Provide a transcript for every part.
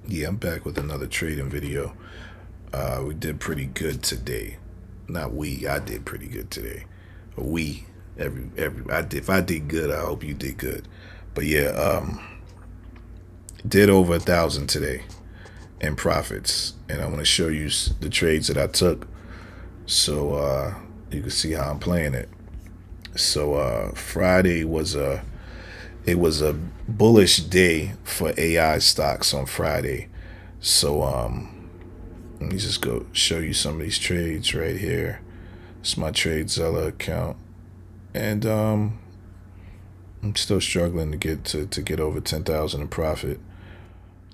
Yeah, I'm back with another trading video. We did pretty good today. Not we, I did pretty good today. We, I did. If I did good, I hope you did good. But yeah, did over 1,000 today in profits, and I'm gonna show you the trades that I took, so you can see how I'm playing it. So Friday was a bullish day for AI stocks on Friday. So let me just go show you some of these trades right here. It's my TradeZella account, and I'm still struggling to get over 10,000 in profit.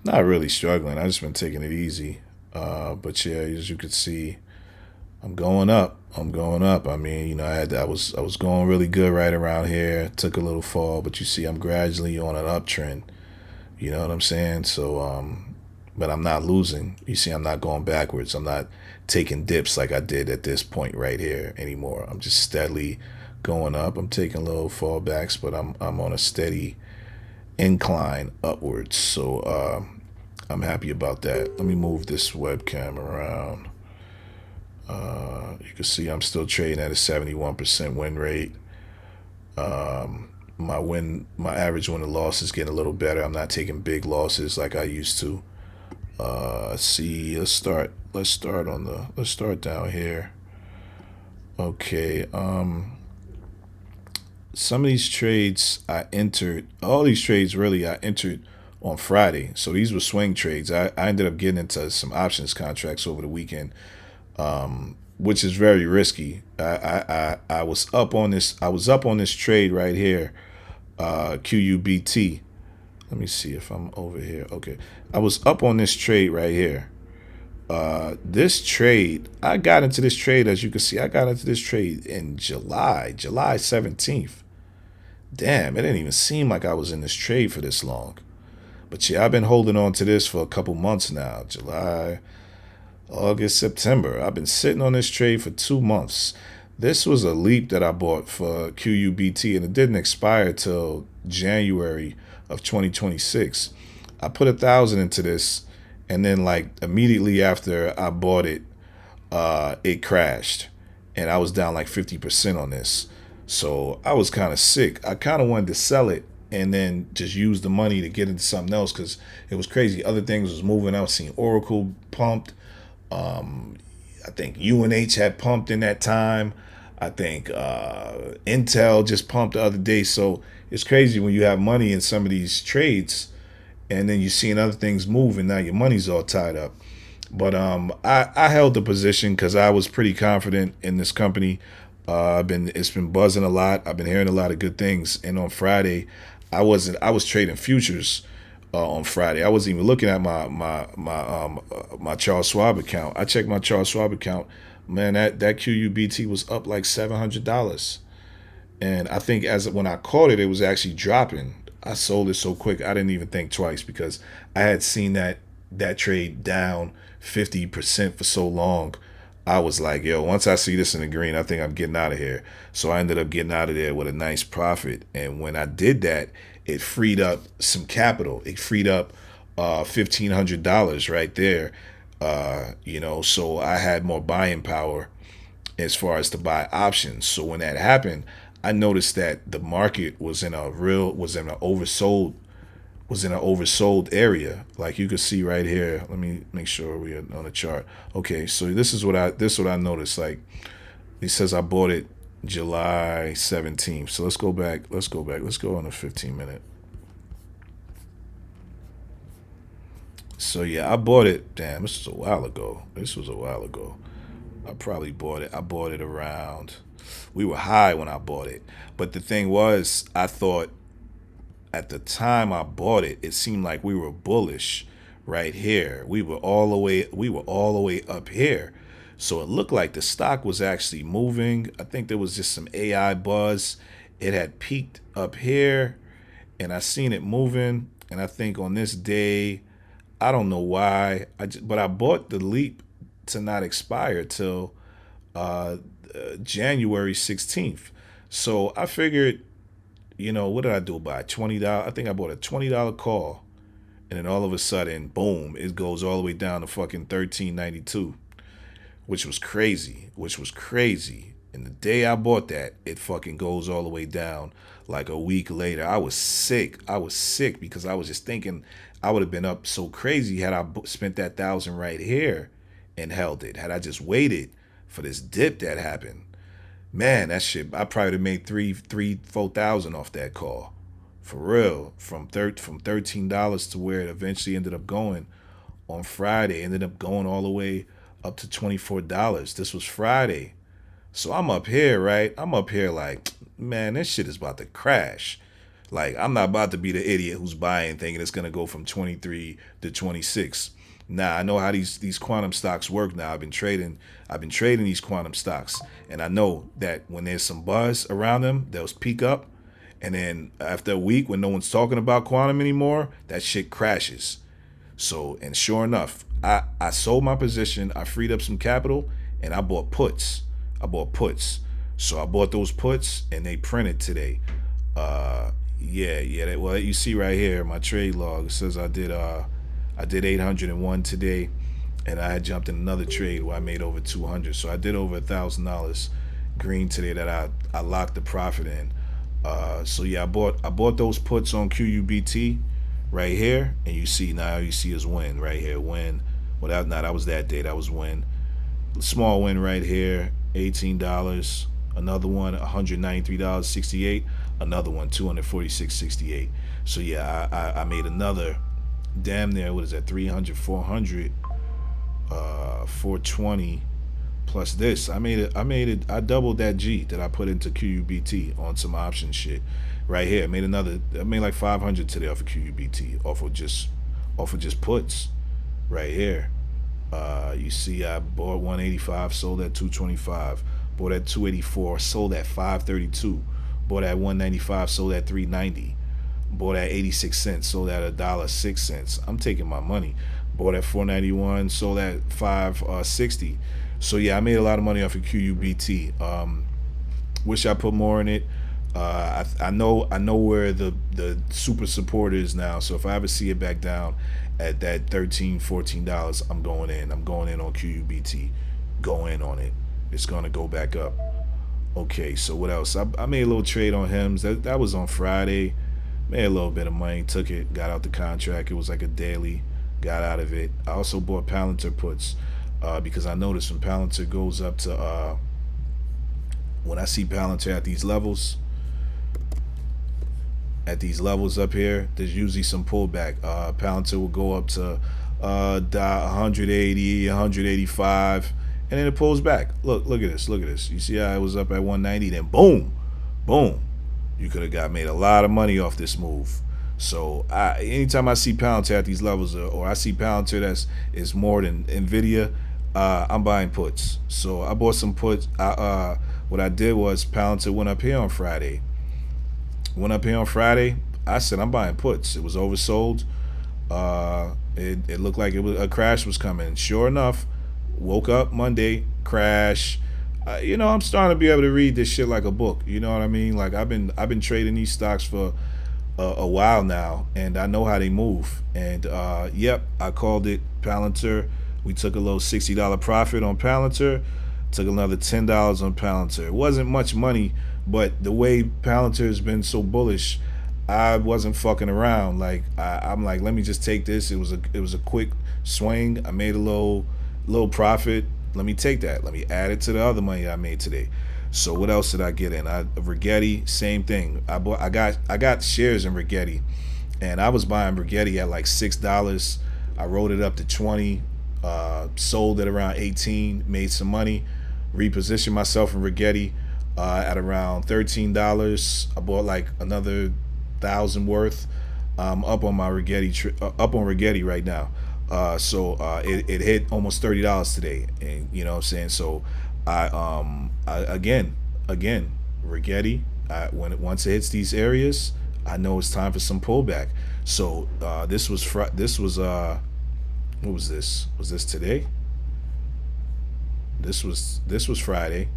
Not really struggling. I just been taking it easy. But yeah, as you can see, I'm going up. I'm going up. I mean, I was going really good right around here. Took a little fall, but you see, I'm gradually on an uptrend. You know what I'm saying? So but I'm not losing. You see, I'm not going backwards. I'm not taking dips like I did at this point right here anymore. I'm just steadily going up. I'm taking little fallbacks, but I'm on a steady incline upwards. So I'm happy about that. Let me move this webcam around. You can see I'm still trading at a 71% win rate. My average win and loss is getting a little better. I'm not taking big losses like I used to. See, let's start down here. Okay. Some of these trades I entered, all these trades really I entered on Friday. So these were swing trades. I ended up getting into some options contracts over the weekend, which is very risky. I was up on this. I was up on this trade right here, QUBT. Let me see if I'm over here. Okay, I was up on this trade right here. This trade, I got into this trade, as you can see, I got into this trade in July 17th. Damn, it didn't even seem like I was in this trade for this long. But yeah, I've been holding on to this for a couple months now. July, August, September. I've been sitting on this trade for 2 months. This was a leap that I bought for QUBT, and it didn't expire till January of 2026. I put 1,000 into this, and then like immediately after I bought it, it crashed, and I was down like 50% on this. So I was kind of sick. I kind of wanted to sell it and then just use the money to get into something else because it was crazy. Other things was moving. I was seeing Oracle pumped. I think UNH had pumped in that time. I think Intel just pumped the other day. So it's crazy when you have money in some of these trades and then you're seeing other things move and now your money's all tied up. But I held the position because I was pretty confident in this company. It's been buzzing a lot. I've been hearing a lot of good things. And on Friday, I was trading futures on Friday. I wasn't even looking at my Charles Schwab account. I checked my Charles Schwab account. Man, that QUBT was up like $700. And I think as when I caught it, it was actually dropping. I sold it so quick I didn't even think twice because I had seen that trade down 50% for so long. I was like, yo, once I see this in the green, I think I'm getting out of here. So I ended up getting out of there with a nice profit. And when I did that, it freed up some capital. It freed up $1,500 right there. So I had more buying power as far as to buy options. So when that happened, I noticed that the market was in an oversold area. Like you can see right here. Let me make sure we are on the chart. Okay, so this is what I noticed. Like it says I bought it July 17th. So let's go back. Let's go back. Let's go on a 15 minute. So yeah, I bought it. Damn, this was a while ago. This was a while ago. I probably bought it. I bought it around. We were high when I bought it, but the thing was, I thought at the time I bought it, it seemed like we were bullish right here. We were all the way up here. So it looked like the stock was actually moving. I think there was just some AI buzz. It had peaked up here and I seen it moving. And I think on this day, I don't know why, but I bought the leap to not expire till uh, January 16th. So I figured, what did I do? Buy $20. I think I bought a $20 call, and then all of a sudden, boom, it goes all the way down to fucking 13.92, which was crazy, And the day I bought that, it fucking goes all the way down like a week later. I was sick. Because I was just thinking I would have been up so crazy had I spent that 1,000 right here and held it. Had I just waited for this dip that happened, man, that shit, I probably would have made 4,000 off that call. For real, from $13 to where it eventually ended up going on Friday, ended up going all the way up to $24. This was Friday. So I'm up here, right? I'm up here like, man, this shit is about to crash. Like, I'm not about to be the idiot who's buying thinking it's gonna go from 23 to 26. Nah, I know how these quantum stocks work now. I've been trading these quantum stocks, and I know that when there's some buzz around them, they'll peak up, and then after a week when no one's talking about quantum anymore, that shit crashes. So, and sure enough, I sold my position, I freed up some capital, and I bought puts. So I bought those puts, and they printed today. Well, you see right here, my trade log, it says I did 801 today, and I had jumped in another trade where I made over 200. So I did over $1,000 green today that I locked the profit in. So yeah, I bought those puts on QUBT right here, and you see is win right here. Win. Well, that was that day. That was win. Small win right here, $18. Another one, $193.68. Another one, $246.68. So yeah, I made another damn near, what is that, 300, 400, 420 plus this. I doubled that G that I put into QUBT on some option shit right here. I made like 500 today off of QUBT, off of just puts right here. You see, I bought 185, sold at 225, bought at 284, sold at 532, bought at 195, sold at 390, bought at 86 cents, sold at $1.06. I'm taking my money. Bought at 491, sold at 560. So yeah, I made a lot of money off of QUBT. Wish I put more in it. I know where the super support is now. So if I ever see it back down at that $13, $14, I'm going in. I'm going in on QUBT. Go in on it. It's gonna go back up. Okay, so what else? I made a little trade on HEMS. That was on Friday. Made a little bit of money. Took it. Got out the contract. It was like a daily. Got out of it. I also bought Palantir puts because I noticed when Palantir goes up to when I see Palantir at these levels up here, there's usually some pullback. Palantir will go up to 180, 185, and then it pulls back. Look at this. You see how it was up at 190, then boom. You could have made a lot of money off this move. So anytime I see Palantir at these levels, or I see Palantir is more than Nvidia, I'm buying puts. So I bought some puts. What I did was Palantir went up here on Friday. I said I'm buying puts. It was oversold. It looked like a crash was coming. Sure enough, woke up Monday, crash. I'm starting to be able to read this shit like a book. You know what I mean? Like I've been trading these stocks for a while now, and I know how they move. And yep, I called it Palantir. We took a little $60 profit on Palantir. Took another $10 on Palantir. It wasn't much money, but the way Palantir has been so bullish, I wasn't fucking around. Like I'm like, let me just take this. It was a quick swing. I made a little profit. Let me take that. Let me add it to the other money I made today. So what else did I get in? Rigetti, same thing. I got shares in Rigetti, and I was buying Rigetti at like $6. I rolled it up to 20, sold it around 18, made some money, repositioned myself in Rigetti at around $13. I bought like another 1,000 worth. Up on my Rigetti right now. So it hit almost $30 today, and you know what I'm saying. So I again Rigetti. Once it hits these areas, I know it's time for some pullback. So this was what was this? Was this today? This was Friday.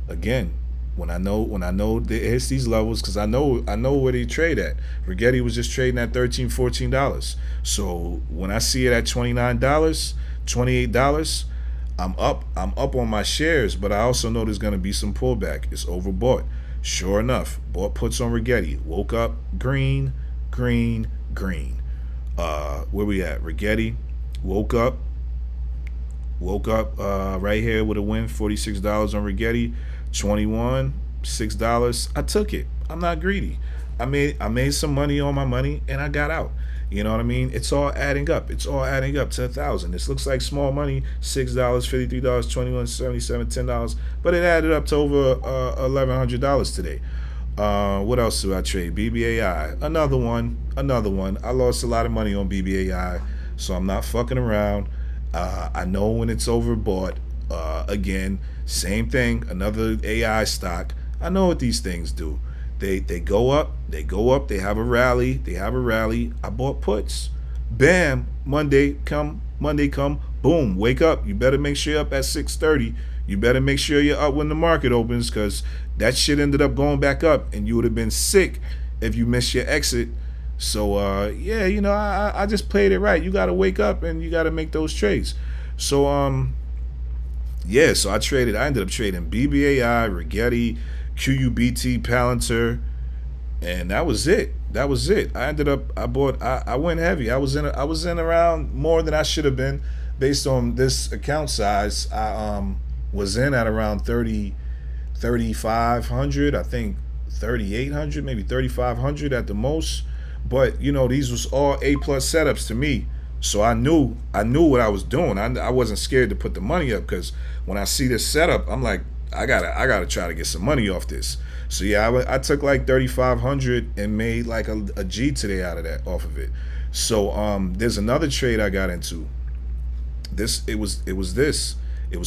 Again, when I know it hits these levels, because I know where they trade at. Rigetti was just trading at $13, $14. So when I see it at $29, $28, I'm up on my shares, but I also know there's gonna be some pullback. It's overbought. Sure enough, bought puts on Rigetti. Woke up green, green, green. Where we at? Rigetti woke up right here with a win. $46 on Rigetti. 21, $6. I took it. I'm not greedy. I made some money on my money and I got out. You know what I mean? It's all adding up. It's all adding up to 1,000. This looks like small money: $6, $53, 21, 77, $10, but it added up to over $1,100 today. What else do I trade? BBAI, another one. I lost a lot of money on BBAI, so I'm not fucking around. I know when it's overbought. Again, same thing. Another AI stock. I know what these things do. They go up. They have a rally. I bought puts. Bam. Monday come. Boom. Wake up. You better make sure you're up at 6:30. You better make sure you're up when the market opens, because that shit ended up going back up, and you would have been sick if you missed your exit. So yeah, I just played it right. You got to wake up and you got to make those trades. So yeah, so I ended up trading BBAI, Rigetti, QUBT, Palantir, and that was it. I went heavy. I was in around more than I should have been based on this account size. I was in at around 3,500, I think 3,800, maybe 3,500 at the most. But these was all A plus setups to me. So I knew what I was doing. I wasn't scared to put the money up, because when I see this setup, I'm like, I gotta try to get some money off this. So yeah, I took like 3,500 and made like a G today out of that, off of it. So there's another trade I got into. It's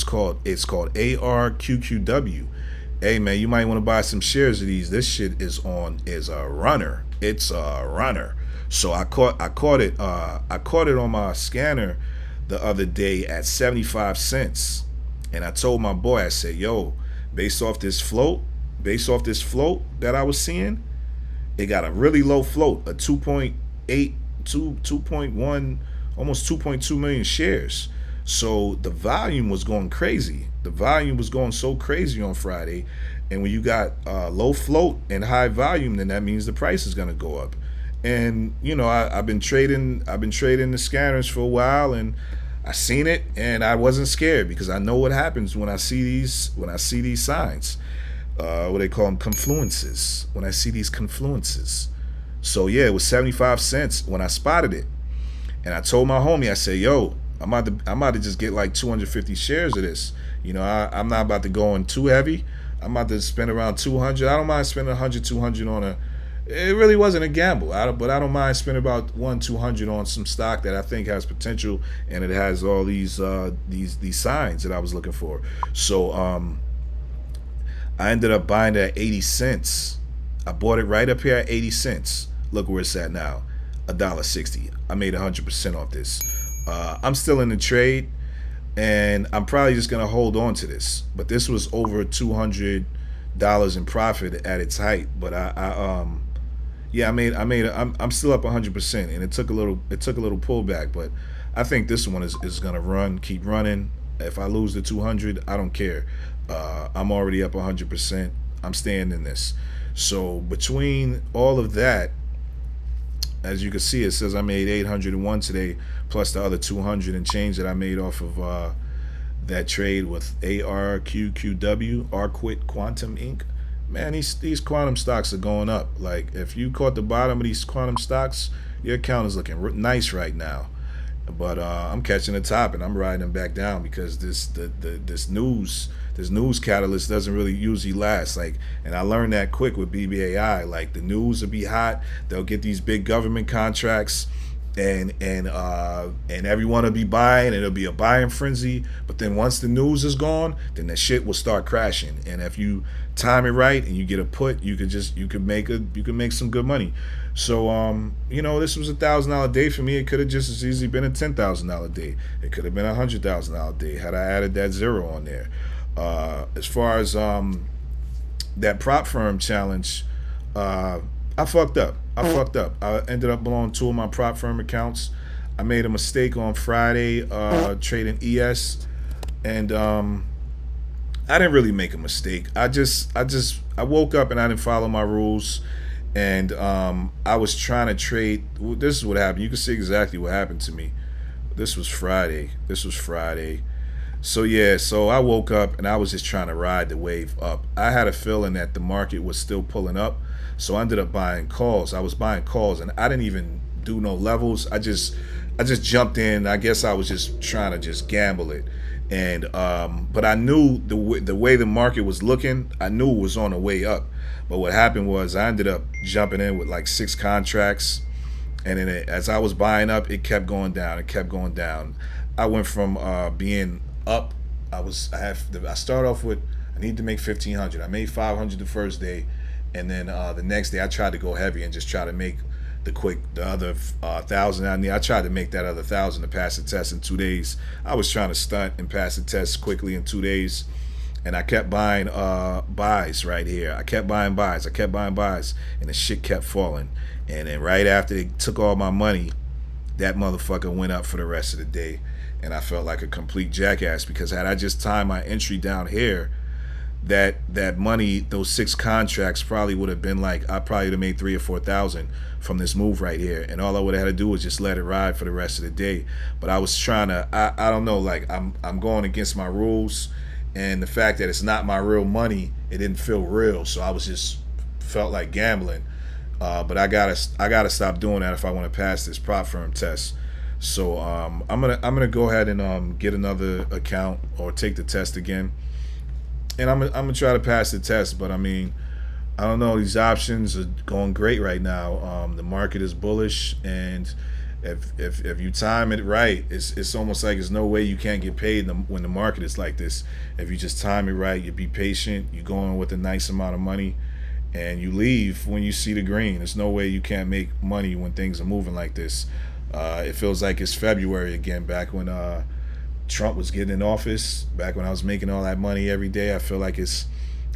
called ARQQW. Hey man, you might want to buy some shares of these. This shit is a runner. It's a runner. So I caught it on my scanner the other day at 75 cents. And I told my boy, I said, yo, based off this float that I was seeing, it got a really low float, a 2.8, 2.1, almost 2.2 million shares. So the volume was going crazy. The volume was going so crazy on Friday. And when you got low float and high volume, then that means the price is going to go up. And I've been trading the scanners for a while, and I seen it, and I wasn't scared, because I know what happens when I see these signs. What they call them, confluences. When I see these confluences. So yeah, it was 75 cents when I spotted it, and I told my homie, I said, yo, I'm about to just get like 250 shares of this. I'm not about to go in too heavy. I'm about to spend around 200. I don't mind spending 100, 200 on it really wasn't a gamble. But I don't mind spending about 200 on some stock that I think has potential, and it has all these signs that I was looking for. So I ended up buying it at 80 cents. I bought it right up here at 80 cents. Look where it's at now, $1.60. I made 100% off this. I'm still in the trade, and I'm probably just gonna hold on to this. But this was over $200 in profit at its height. But I'm still up 100%, and it took a little pullback. But I think this one is gonna keep running. If I lose the 200, I don't care. I'm already up 100%. I'm staying in this. So between all of that, as you can see, it says I made 801 today, plus the other 200 and change that I made off of that trade with ARQQW, ARQUIT Quantum Inc. Man, these quantum stocks are going up. Like, if you caught the bottom of these quantum stocks, your account is looking nice right now. But I'm catching the top, and I'm riding them back down, because this news catalyst doesn't really usually last. Like, and I learned that quick with BBAI. Like, the news will be hot. They'll get these big government contracts, and everyone will be buying, and it'll be a buying frenzy. But then once the news is gone, then the shit will start crashing. And if you time it right and you get a put, you could make some good money. So this was $1,000 day for me. It could have just as easily been a $10,000 day. It could have been a $100,000 day had I added that zero on there. As far as that prop firm challenge, I fucked up. I ended up blowing 2 of my prop firm accounts. I made a mistake on Friday trading ES, and I didn't really make a mistake. I woke up and I didn't follow my rules, and I was trying to trade. This is what happened. You can see exactly what happened to me. This was Friday. So yeah, so I woke up and I was just trying to ride the wave up. I had a feeling that the market was still pulling up, so I ended up buying calls. I was buying calls, and I didn't even do no levels. I just jumped in. I guess I was just trying to just gamble it, and but I knew the way the market was looking. I knew it was on the way up. But what happened was I ended up jumping in with like 6 contracts, and then as I was buying up, it kept going down. It kept going down. I went from being up. I started off with, I need to make 1,500. I made 500 the first day, and then the next day I tried to go heavy and just try to make the other 1,000 out there. I tried to make that other 1,000 to pass the test in 2 days. I was trying to stunt and pass the test quickly in 2 days, and I kept buying buys right here. I kept buying buys, and the shit kept falling. And then right after they took all my money, that motherfucker went up for the rest of the day, and I felt like a complete jackass, because had I just timed my entry down here, that money, those 6 contracts probably would have been like, I probably would have made 3,000 or 4,000 from this move right here, and all I would have had to do was just let it ride for the rest of the day. But I was trying to, I don't know, like I'm going against my rules, and the fact that it's not my real money, it didn't feel real, so I was just felt like gambling. But I gotta stop doing that if I want to pass this prop firm test. So I'm gonna go ahead and get another account or take the test again, and I'm gonna try to pass the test. But I mean, I don't know. These options are going great right now. The market is bullish, and if you time it right, it's almost like there's no way you can't get paid when the market is like this. If you just time it right, you be patient, you go in with a nice amount of money, and you leave when you see the green. There's no way you can't make money when things are moving like this. It feels like it's February again, back when Trump was getting in office, back when I was making all that money every day. I feel like it's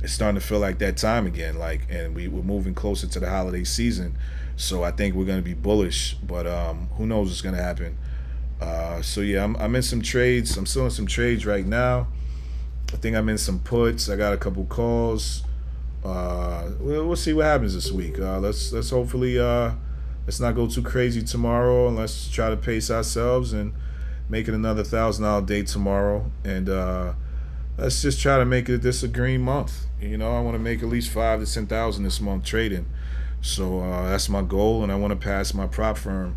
starting to feel like that time again. Like, and we're moving closer to the holiday season, so I think we're going to be bullish. But who knows what's going to happen? So yeah, I'm in some trades. I'm still in some trades right now. I think I'm in some puts. I got a couple calls. We'll see what happens this week. Let's hopefully let's not go too crazy tomorrow, and let's try to pace ourselves and make it another $1,000 day tomorrow. And let's just try to make it this a green month. You know, I want to make at least 5,000 to 10,000 this month trading. So that's my goal, and I want to pass my prop firm.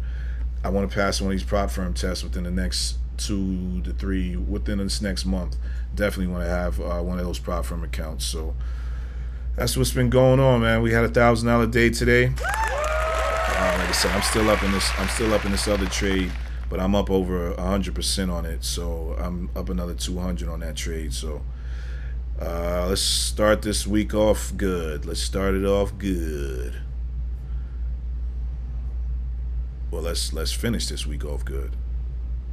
I want to pass one of these prop firm tests within the next 2 to 3, within this next month. Definitely want to have one of those prop firm accounts. So that's what's been going on, man. We had a $1,000 day today. Like I said, I'm still up in this other trade, but I'm up over 100% on it. So I'm up another 200 on that trade. So let's start this week off good. Let's start it off good. Well, let's finish this week off good.